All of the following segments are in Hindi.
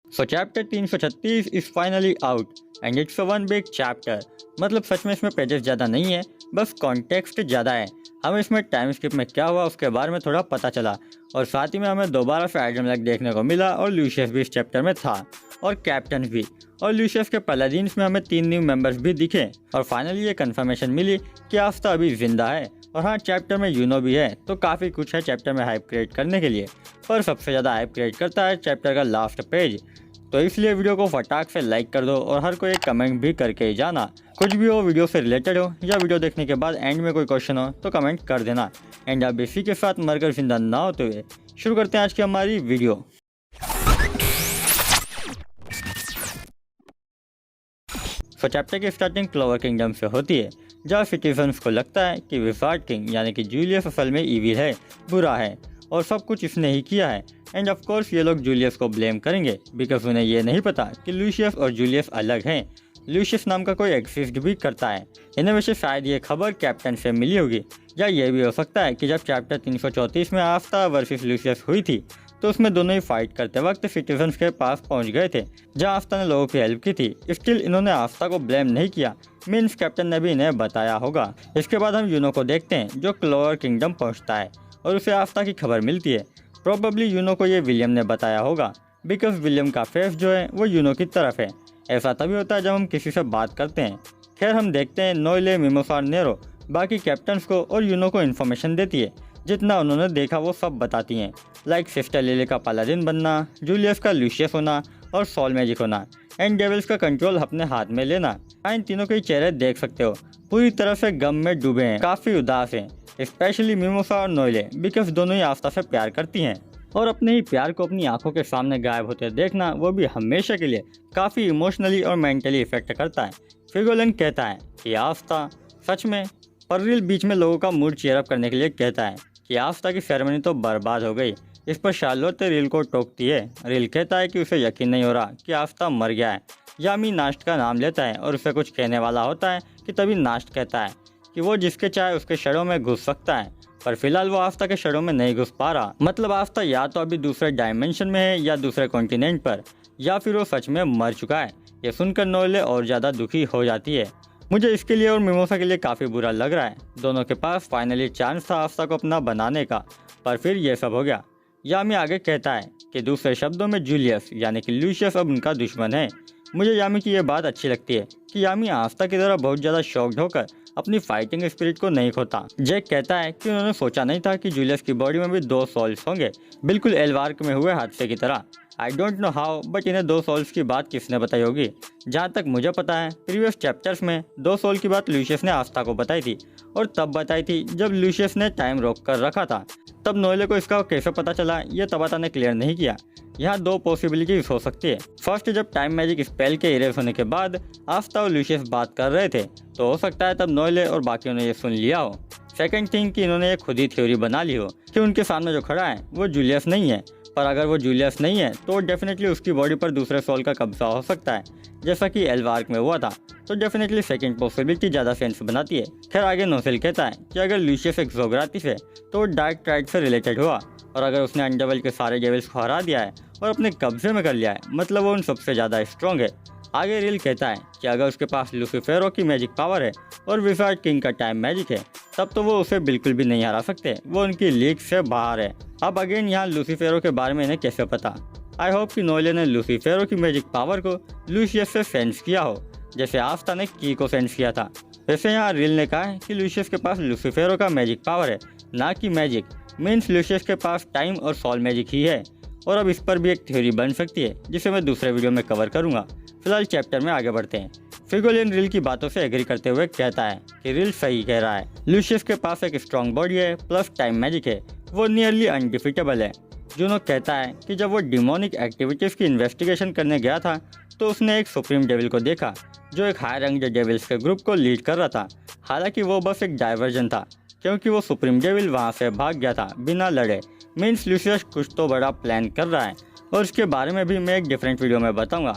So chapter 336 is finally out and it's one big chapter. मतलब सच में इसमें पेजेस ज़्यादा नहीं है, बस कॉन्टेक्स्ट ज़्यादा है। हमें इसमें टाइम स्किप में क्या हुआ उसके बारे में थोड़ा पता चला और साथ ही में हमें दोबारा से एडम लैक देखने को मिला और लूशियस भी इस चैप्टर में था और कैप्टन भी। और लूशियस के पैलाडीन्स में हमें 3 न्यू मेंबर्स भी दिखे और फाइनली ये कंफर्मेशन मिली कि आफ्ता अभी जिंदा है। और हाँ, चैप्टर में यूनो भी है, तो काफ़ी कुछ है चैप्टर में हाइप क्रिएट करने के लिए। पर सबसे ज़्यादा हाइप क्रिएट करता है चैप्टर का लास्ट पेज। तो इसलिए वीडियो को फटाक से लाइक कर दो और हर कोई एक कमेंट भी करके ही जाना। कुछ भी हो वीडियो से रिलेटेड हो या वीडियो देखने के बाद एंड में कोई क्वेश्चन हो तो कमेंट कर देना। एंड अब इसी के साथ मरकर जिंदा ना होते हुए शुरू करते हैं आज की हमारी वीडियो। तो चैप्टर की स्टार्टिंग क्लोवर किंगडम से होती है, जहाँ सिटीजन्स को लगता है कि विजार्ड किंग यानी कि जूलियस असल में ईविल है, बुरा है और सब कुछ इसने ही किया है। एंड ऑफ कोर्स ये लोग जूलियस को ब्लेम करेंगे बिकॉज उन्हें ये नहीं पता कि लूशियस और जूलियस अलग हैं। लूशियस नाम का कोई एग्जिस्ट भी करता है। इन्हें वैसे शायद ये खबर कैप्टन से मिली होगी, या ये भी हो सकता है कि जब चैप्टर 334 में आफ्ता वर्सेस लूशियस हुई थी तो उसमें दोनों ही फाइट करते वक्त सिटीजन्स के पास पहुंच गए थे, जहां आफ्ता ने लोगों की हेल्प की थी। स्टिल इन्होंने आफ्ता को ब्लेम नहीं किया, मीन्स कैप्टन ने भी इन्हें बताया होगा। इसके बाद हम यूनो को देखते हैं जो क्लोवर किंगडम पहुंचता है और उसे आफ्ता की खबर मिलती है। प्रोबेबली यूनो को ये विलियम ने बताया होगा बिकॉज विलियम का फेस जो है वो यूनो की तरफ है। ऐसा तभी होता है जब हम किसी से बात करते हैं। खैर हम देखते हैं नोएले, मिमोसा और नेरो बाकी कैप्टन्स को और यूनो को इन्फॉर्मेशन देती है। जितना उन्होंने देखा वो सब बताती हैं, लाइक सिस्टर लिली का पालाडिन बनना, जूलियस का लूशियस होना और सॉल मैजिक होना एंड डेविल्स का कंट्रोल अपने हाथ में लेना। इन तीनों के चेहरे देख सकते हो पूरी तरह से गम में डूबे हैं, काफ़ी उदास हैं, स्पेशली मिमोसा और नोएले बिकॉज दोनों ही आफ्ता से प्यार करती हैं और अपने ही प्यार को अपनी आंखों के सामने गायब होते देखना वो भी हमेशा के लिए काफ़ी इमोशनली और मेंटली इफेक्ट करता है। फ्रिगोलिन कहता है कि आफ्ता सच में, पर रिल बीच में लोगों का मूड चीयर अप करने के लिए कहता है कि आफ्ता की सेरेमनी तो बर्बाद हो गई। इस पर शार्लोट रिल को टोकती है। रिल कहता है कि उसे यकीन नहीं हो रहा कि आफ्ता मर गया है। यामी नास्ट का नाम लेता है और उसे कुछ कहने वाला होता है कि तभी नास्ट कहता है कि वो जिसके चाहे उसके शरों में घुस सकता है, पर फिलहाल वो आफ्ता के शरों में नहीं घुस पा रहा। मतलब आफ्ता या तो अभी दूसरे डायमेंशन में है या दूसरे कॉन्टिनेंट पर, या फिर वो सच में मर चुका है। ये सुनकर नोएले और ज़्यादा दुखी हो जाती है। मुझे इसके लिए और मिमोसा के लिए काफ़ी बुरा लग रहा है। दोनों के पास फाइनली चांस था आफ्ता को अपना बनाने का, पर फिर ये सब हो गया। यामी आगे कहता है कि दूसरे शब्दों में जूलियस यानी कि लूशियस अब उनका दुश्मन है। मुझे यामी की ये बात अच्छी लगती है कि यामी आफ्ता की तरह बहुत ज़्यादा शॉक्ड होकर अपनी फाइटिंग स्पिरिट को नहीं खोता। जैक कहता है कि उन्होंने सोचा नहीं था कि जूलियस की बॉडी में भी 2 सोल्स होंगे, बिल्कुल एल्वार्क में हुए हादसे की तरह। I don't know how, but इन्हें 2 सोल्स की बात किसने बताई होगी। जहाँ तक मुझे पता है प्रीवियस चैप्टर्स में 2 सोल की बात लूशियस ने आफ्ता को बताई थी और तब बताई थी जब लूशियस ने टाइम रोक कर रखा था। तब नोएले को इसका कैसे पता चला ये तबाता ने क्लियर नहीं किया। यहाँ 2 पॉसिबिलिटीज हो सकती है। फर्स्ट, जब टाइम मैजिक स्पेल के इरेज होने के बाद आफ्ता और लूशियस बात कर रहे थे तो हो सकता है तब नोएले और बाकियों ने ये सुन लिया हो। सेकंड थिंग कि इन्होंने ये खुद ही थ्योरी बना ली हो कि उनके सामने जो खड़ा है वो जूलियस नहीं है, पर अगर वो जूलियस नहीं है तो डेफिनेटली उसकी बॉडी पर दूसरे सोल का कब्जा हो सकता है जैसा कि एल्वार्क में हुआ था। तो डेफिनेटली सेकंड पॉसिबिलिटी ज़्यादा सेंस बनाती है। खैर आगे नोसेल कहता है कि अगर लूशियस एक ज़ोग्रातिस है तो वो डार्क ट्राइड से रिलेटेड हुआ, और अगर उसने अंडरवर्ल्ड के सारे डेविल्स को हरा दिया है और अपने कब्जे में कर लिया है मतलब वो उन सबसे ज़्यादा स्ट्रॉन्ग है। आगे रिल कहता है कि अगर उसके पास लूसीफेरो की मैजिक पावर है और विजार्ड किंग का टाइम मैजिक है तब तो वो उसे बिल्कुल भी नहीं हरा सकते, वो उनकी लीग से बाहर है। अब अगेन यहाँ लूसीफेरो के बारे में इन्हें कैसे पता। आई होप कि नोएले ने लूसीफेरो की मैजिक पावर को लूशियस से सेंस किया हो जैसे आफ्ता ने की को सेंस किया था। वैसे यहाँ रिल ने कहा है कि लूशियस के पास लूसीफेरो का मैजिक पावर है, ना कि मैजिक, मीन्स लूशियस के पास टाइम और सॉल मैजिक ही है। और अब इस पर भी एक थ्योरी बन सकती है जिसे मैं दूसरे वीडियो में कवर करूँगा। फिलहाल चैप्टर में आगे बढ़ते हैं। फ्रिगोलिन रिल की बातों से एग्री करते हुए कहता है कि रिल सही कह रहा है, लूशियस के पास एक स्ट्रॉन्ग बॉडी है प्लस टाइम मैजिक है, वो नियरली अनडिफिटेबल है। जूनो कहता है कि जब वो डिमोनिक एक्टिविटीज़ की इन्वेस्टिगेशन करने गया था तो उसने एक सुप्रीम डेविल को देखा जो एक हाई रैंक डेविल्स के ग्रुप को लीड कर रहा था। हालांकि वो बस एक डाइवर्जन था क्योंकि वो सुप्रीम डेविल वहाँ से भाग गया था बिना लड़े। मीन्स लूशियस कुछ तो बड़ा प्लान कर रहा है और उसके बारे में भी मैं एक डिफरेंट वीडियो में बताऊंगा।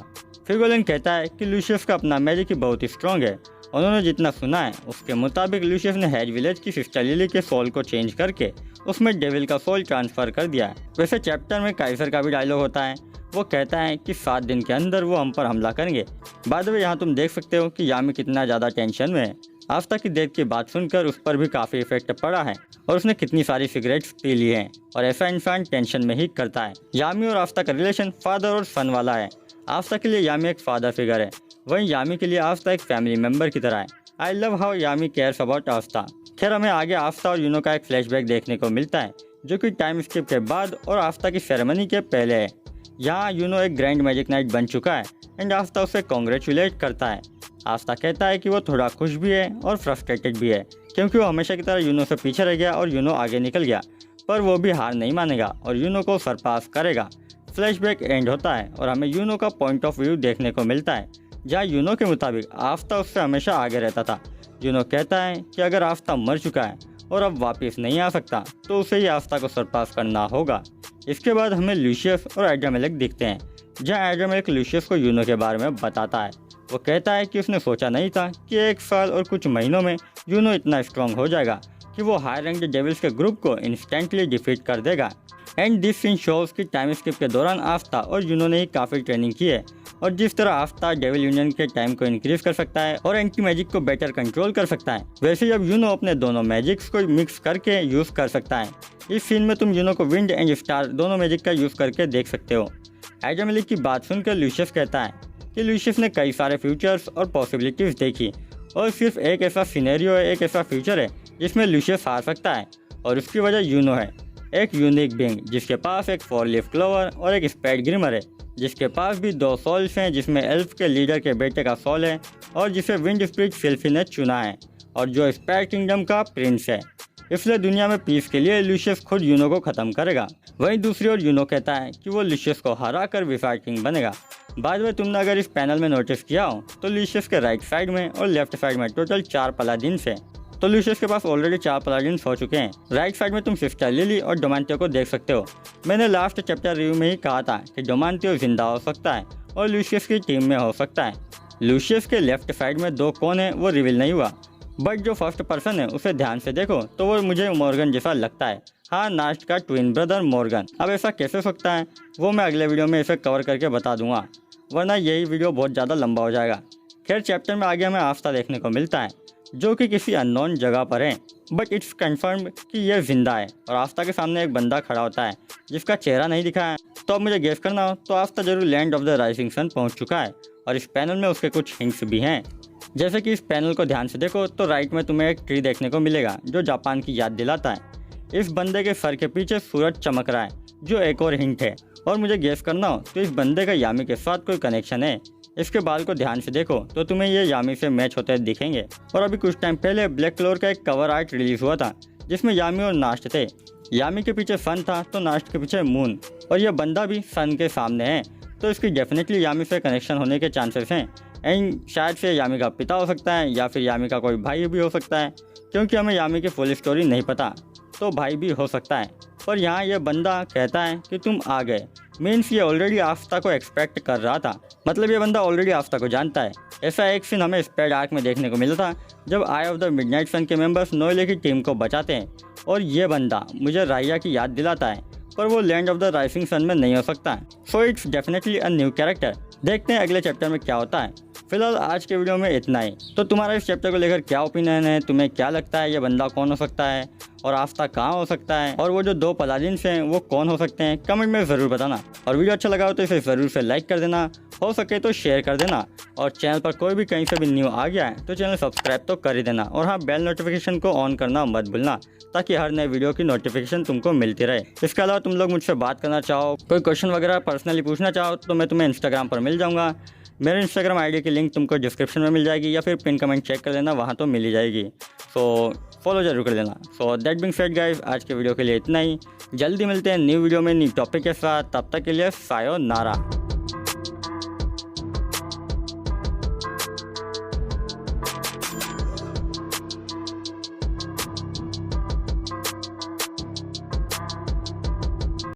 फ्रिगोलिन कहता है कि लूशियस का अपना मैजिक ही बहुत ही स्ट्रॉन्ग है। उन्होंने जितना सुना है उसके मुताबिक लूशियस ने हेज विलेज की सिस्टर लिली के सोल को चेंज करके उसमें डेविल का सोल ट्रांसफर कर दिया है। वैसे चैप्टर में काइसर का भी डायलॉग होता है, वो कहता है कि 7 दिन के अंदर वो हम पर हमला करेंगे। बाद में यहाँ तुम देख सकते हो कि यामी कितना ज़्यादा टेंशन में है। आफ्ता की डेथ की बात सुनकर उस पर भी काफ़ी इफेक्ट पड़ा है और उसने कितनी सारी सिगरेट्स पी ली हैं और ऐसा इंसान टेंशन में ही करता है। यामी और आफ्ता का रिलेशन फादर और सन वाला है। आफ्ता के लिए यामी एक फादर फिगर है, वहीं यामी के लिए आफ्ता एक फैमिली मेंबर की तरह है। I love how Yami cares about Aafta. खैर हमें आगे आफ्ता और यूनो का एक फ्लैशबैक देखने को मिलता है जो कि टाइम स्किप के बाद और आफ्ता की सेरेमनी के पहले है। यहाँ यूनो एक ग्रैंड मैजिक नाइट बन चुका है एंड आफ्ता उसे कॉन्ग्रेचुलेट करता है। आफ्ता कहता है कि वो थोड़ा खुश भी है और फ्रस्ट्रेटेड भी है क्योंकि वो हमेशा की तरह यूनो से पीछे रह गया और यूनो आगे निकल गया, पर वो भी हार नहीं मानेगा और यूनो को सरपास करेगा। फ्लैशबैक एंड होता है और हमें यूनो का पॉइंट ऑफ व्यू देखने को मिलता है जहाँ यूनो के मुताबिक आफ्ता उससे हमेशा आगे रहता था। यूनो कहता है कि अगर आफ्ता मर चुका है और अब वापस नहीं आ सकता तो उसे ही आफ्ता को सरपास करना होगा। इसके बाद हमें लूशियस और एड्रामेलिक दिखते हैं जहाँ एड्रामेलिक लूशियस को यूनो के बारे में बताता है। वो कहता है कि उसने सोचा नहीं था कि 1 साल और कुछ महीनों में यूनो इतना स्ट्रॉन्ग हो जाएगा कि वो हाई रैंक डेविल्स के ग्रुप को इंस्टेंटली डिफीट कर देगा। एंड दिस सीन शोज कि टाइम स्किप के दौरान आफ्ता और यूनो ने ही काफ़ी ट्रेनिंग की है और जिस तरह आफ्ता डेविल यूनियन के टाइम को इंक्रीज कर सकता है और एंटी मैजिक को बेटर कंट्रोल कर सकता है, वैसे ही अब यूनो अपने दोनों मैजिक्स को मिक्स करके यूज़ कर सकता है। इस सीन में तुम यूनो को विंड एंड स्टार दोनों मैजिक का यूज़ करके देख सकते हो। एड्रामेलिक की बात सुनकर लूशियस कहता है कि लूशियस ने कई सारे फ्यूचर्स और पॉसिबिलिटीज़ देखी और सिर्फ एक ऐसा सिनेरियो है, एक ऐसा फ्यूचर है जिसमें लूशियस हार सकता है और उसकी वजह यूनो है, एक यूनिक बीइंग जिसके पास एक 4 लीफ क्लोवर और एक स्पेड ग्रिमर है, जिसके पास भी 2 सोल्स हैं, जिसमें एल्फ के लीडर के बेटे का सोल है और जिसे विंड स्पिरिट सिल्फी ने चुना है और जो स्पेड किंगडम का प्रिंस है। इसलिए दुनिया में पीस के लिए लूशियस खुद यूनो को ख़त्म करेगा। वहीं दूसरी ओर यूनो कहता है कि वो लूशियस को हरा कर विफाइड किंग बनेगा। बाद में तुमने अगर इस पैनल में नोटिस किया हो तो लूशियस के राइट साइड में और लेफ्ट साइड में टोटल 4 पलाडिन्स हैं। तो लूशियस के पास ऑलरेडी 4 पलाडिन्स हो चुके हैं। राइट साइड में तुम सिस्टर लिली और डोमांटियो को देख सकते हो। मैंने लास्ट चैप्टर रिव्यू में ही कहा था कि डोमांटियो जिंदा हो सकता है और लूशियस की टीम में हो सकता है। लूशियस के लेफ्ट साइड में 2 कौन है वो रिवील नहीं हुआ, बट जो फर्स्ट पर्सन है उसे ध्यान से देखो तो वो मुझे मॉर्गन जैसा लगता है। हाँ, नास्ट का ट्विन ब्रदर मॉर्गन। अब ऐसा कैसे हो सकता है वो मैं अगले वीडियो में इसे कवर करके बता दूंगा, वरना यही वीडियो बहुत ज़्यादा लंबा हो जाएगा। खैर चैप्टर में आगे हमें आफ्ता देखने को मिलता है जो कि किसी अननोन जगह पर है, बट इट्स कंफर्म कि यह जिंदा है और आफ्ता के सामने एक बंदा खड़ा होता है जिसका चेहरा नहीं दिखा है। तो अब मुझे गेस करना हो तो आफ्ता जरूर land of the rising sun पहुंच चुका है और इस पैनल में उसके कुछ हिंट्स भी हैं। जैसे कि इस पैनल को ध्यान से देखो तो राइट में तुम्हें एक ट्री देखने को मिलेगा जो जापान की याद दिलाता है। इस बंदे के सर के पीछे सूरज चमक रहा है जो एक और हिंट है और मुझे गेस करना हो तो इस बंदे का यामी के साथ कोई कनेक्शन है। इसके बाल को ध्यान से देखो तो तुम्हें ये यामी से मैच होते दिखेंगे। और अभी कुछ टाइम पहले ब्लैक क्लोर का एक कवर आर्ट रिलीज हुआ था जिसमें यामी और नास्ट थे। यामी के पीछे सन था तो नास्ट के पीछे मून और यह बंदा भी सन के सामने है, तो इसकी डेफिनेटली यामी से कनेक्शन होने के चांसेस हैं। एंड शायद से यामी का पिता हो सकता है या फिर यामी का कोई भाई भी हो सकता है, क्योंकि हमें यामी की फुल स्टोरी नहीं पता, तो भाई भी हो सकता है। पर यहाँ यह बंदा कहता है कि तुम आ गए, मीन्स ये ऑलरेडी आफ्ता को एक्सपेक्ट कर रहा था, मतलब ये बंदा ऑलरेडी आफ्ता को जानता है। ऐसा एक सीन हमें स्पेड आर्क में देखने को मिला था जब आई ऑफ द मिडनाइट सन के मेंबर्स नोएले की टीम को बचाते हैं और ये बंदा मुझे राया की याद दिलाता है, पर वो land of the rising sun में नहीं हो सकता। So it's definitely a new character. देखते हैं अगले चैप्टर में क्या होता है। फिलहाल आज के वीडियो में इतना ही। तो तुम्हारा इस चैप्टर को लेकर क्या ओपिनियन है, तुम्हें क्या लगता है ये बंदा कौन हो सकता है और आफ्ता कहाँ हो सकता है और वो जो 2 पलाडिन्स हैं वो कौन हो सकते हैं, कमेंट में ज़रूर बताना। और वीडियो अच्छा लगा हो तो इसे ज़रूर से लाइक कर देना, हो सके तो शेयर कर देना और चैनल पर कोई भी कहीं से भी न्यू आ गया है तो चैनल सब्सक्राइब तो कर ही देना। और हाँ, बेल नोटिफिकेशन को ऑन करना मत भूलना ताकि हर नए वीडियो की नोटिफिकेशन तुमको मिलती रहे। इसके अलावा तुम लोग मुझसे बात करना चाहो, कोई क्वेश्चन वगैरह पर्सनली पूछना चाहो तो मैं तुम्हें इंस्टाग्राम पर मिल जाऊँगा। मेरे इंस्टाग्राम आईडी की लिंक तुमको डिस्क्रिप्शन में मिल जाएगी या फिर पिन कमेंट चेक कर लेना, वहाँ तो मिल ही जाएगी। सो फॉलो जरूर कर देना। So that being said guys, आज के वीडियो के लिए इतना ही। जल्दी मिलते हैं न्यू वीडियो में न्यू टॉपिक के साथ, तब तक के लिए सायोनारा।